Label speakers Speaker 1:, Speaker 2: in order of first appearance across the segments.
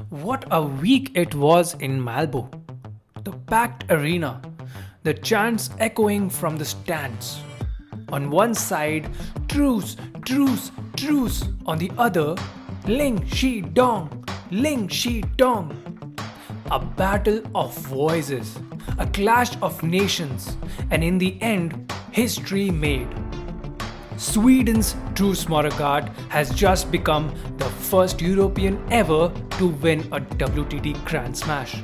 Speaker 1: What a week it was in Malbo. The packed arena, the chants echoing from the stands. On one side, truce, truce, truce. On the other, Ling Shi Dong, Ling Shi Dong. A battle of voices, a clash of nations, and in the end, history made. Sweden's Truls Moregard has just become the first European ever to win a WTT Grand Smash.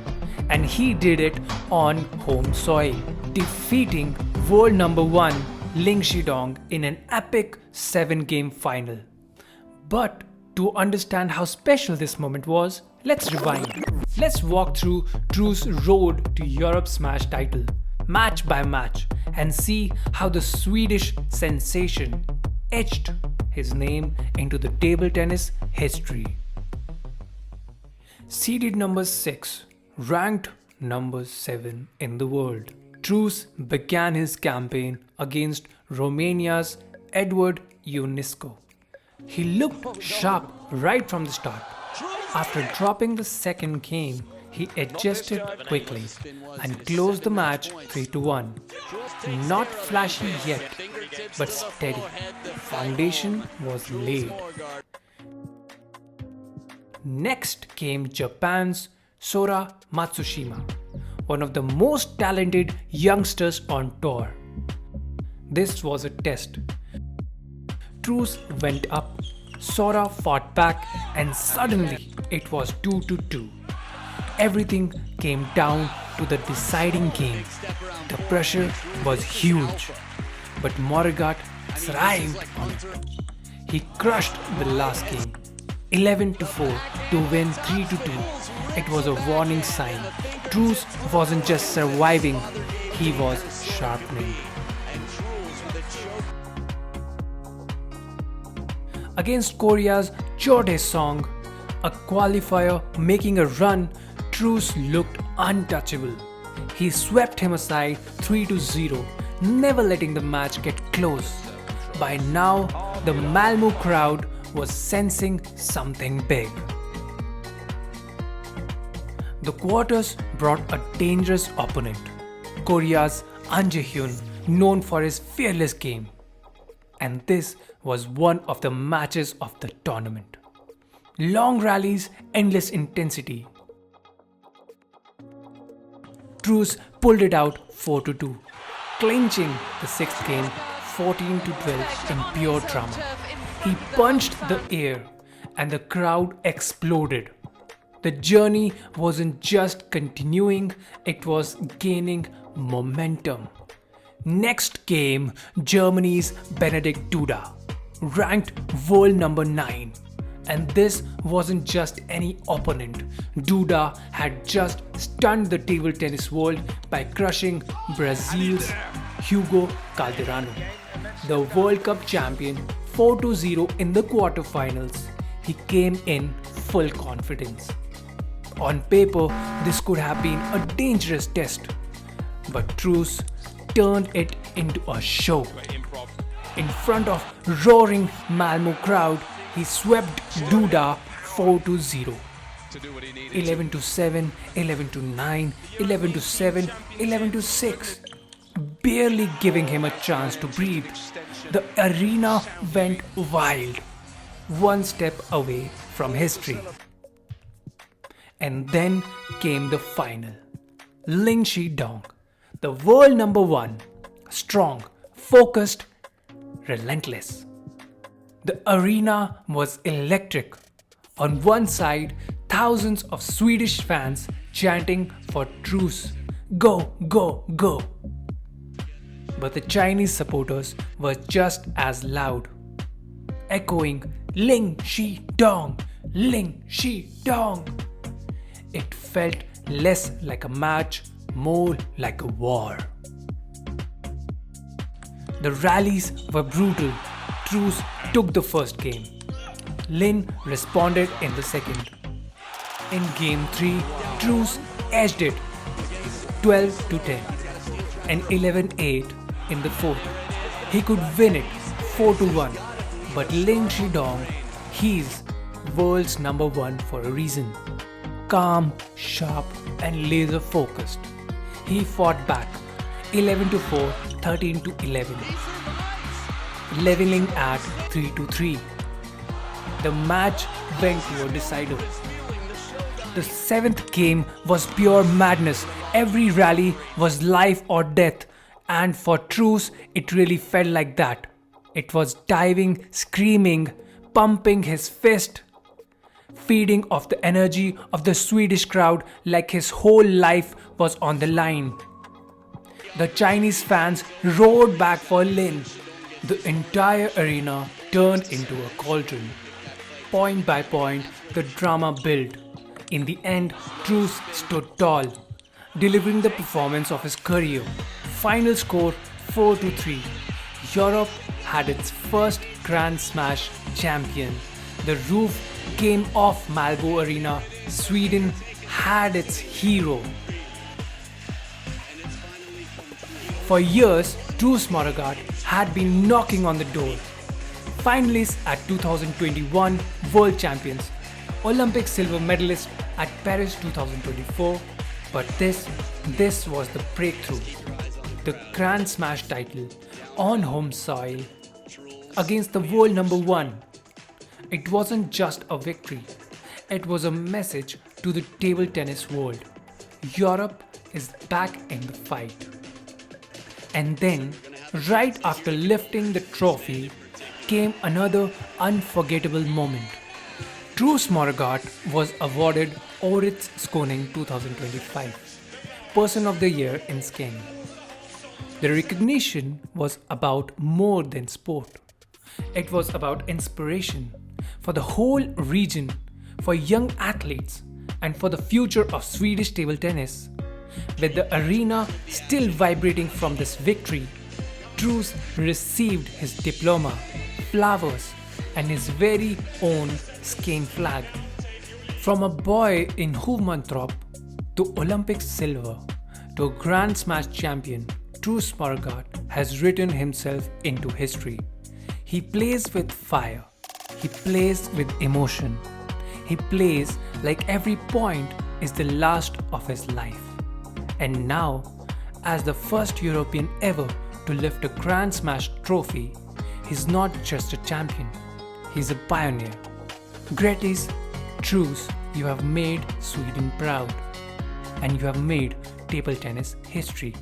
Speaker 1: And he did it on home soil, defeating world number 1 Ling Shidong in an epic 7-game final. But to understand how special this moment was, let's rewind. Let's walk through Truls' road to Europe's Smash title, match by match, and see how the Swedish sensation etched his name into the table tennis history. Seeded number 6, ranked number 7 in the world, Truls began his campaign against Romania's Edward Ionescu. He looked sharp right from the start. After dropping the second game, he adjusted quickly and closed the match 3-1. Not flashy yet, but steady. Foundation was laid. Next came Japan's Sora Matsushima, one of the most talented youngsters on tour. This was a test. Truls went up, Sora fought back, and suddenly it was 2-2. Everything came down to the deciding game. The pressure was huge, but Moregard thrived on it. He crushed the last game, 11-4, to win 3-2. It was a warning sign. Truls wasn't just surviving, he was sharpening. Against Korea's Cho Dae-sung, a qualifier making a run, Truls looked untouchable. He swept him aside 3-0, never letting the match get close. By now, the Malmo crowd was sensing something big. The quarters brought a dangerous opponent, Korea's An Jae-hyun, known for his fearless game. And this was one of the matches of the tournament. Long rallies, endless intensity. Truls pulled it out 4-2, clinching the 6th game 14-12 in pure drama. He punched the air and the crowd exploded. The journey wasn't just continuing, it was gaining momentum. Next came Germany's Benedikt Duda, ranked world number 9. And this wasn't just any opponent. Duda had just stunned the table tennis world by crushing Brazil's Hugo Calderano, the World Cup champion, 4-0 in the quarterfinals. He came in full confidence. On paper, this could have been a dangerous test, but Truls turned it into a show. In front of roaring Malmo crowd, he swept Duda 4-0. 11-7, 11-9, 11-7, 11-6, barely giving him a chance to breathe. The arena went wild, one step away from history. And then came the final. Ling Shi-dong, the world number 1, strong, focused, relentless. The arena was electric. On one side, thousands of Swedish fans chanting for Truls, go, go, go. But the Chinese supporters were just as loud, echoing Ling Shi-dong, Ling Shi-dong. It felt less like a match, more like a war. The rallies were brutal. Truls took the first game. Lin responded in the second. In game 3, Truls edged it 12-10 and 11-8 in the fourth. He could win it 4-1, but Ling Shidong, he's world's number 1 for a reason. calm, sharp, and laser focused. He fought back 11-4, 13-11, leveling at 3-3. The match went to a decider. The seventh game was pure madness. Every rally was life or death, and for Truls, it really felt like that. It was diving, screaming, pumping his fist, feeding off the energy of the Swedish crowd like his whole life was on the line. The Chinese fans roared back for Lin. The entire arena turned into a cauldron. Point by point, the drama built. In the end, Truls stood tall, delivering the performance of his career. Final score 4-3. Europe had its first Grand Smash champion. The roof came off Malbo Arena. Sweden had its hero. For years, Truls Moregard had been knocking on the door. Finalists at 2021 World Champions, Olympic silver medalist at Paris 2024, but this was the breakthrough. The Grand Smash title on home soil against the world number one. It wasn't just a victory, it was a message to the table tennis world. Europe is back in the fight. And then, right after lifting the trophy, came another unforgettable moment. Truls Moregard was awarded Årets Skåning 2025, Person of the Year in Skiing. The recognition was about more than sport. It was about inspiration for the whole region, for young athletes, and for the future of Swedish table tennis. With the arena still vibrating from this victory, Truls received his diploma, flowers, and his very own skiing flag. From a boy in Hovmantorp to Olympic silver to a Grand Smash champion, Truls Moregard has written himself into history. He plays with fire. He plays with emotion. He plays like every point is the last of his life. And now, as the first European ever to lift a Grand Smash trophy, he's not just a champion, he's a pioneer. Grattis, Truls, you have made Sweden proud. And you have made table tennis history.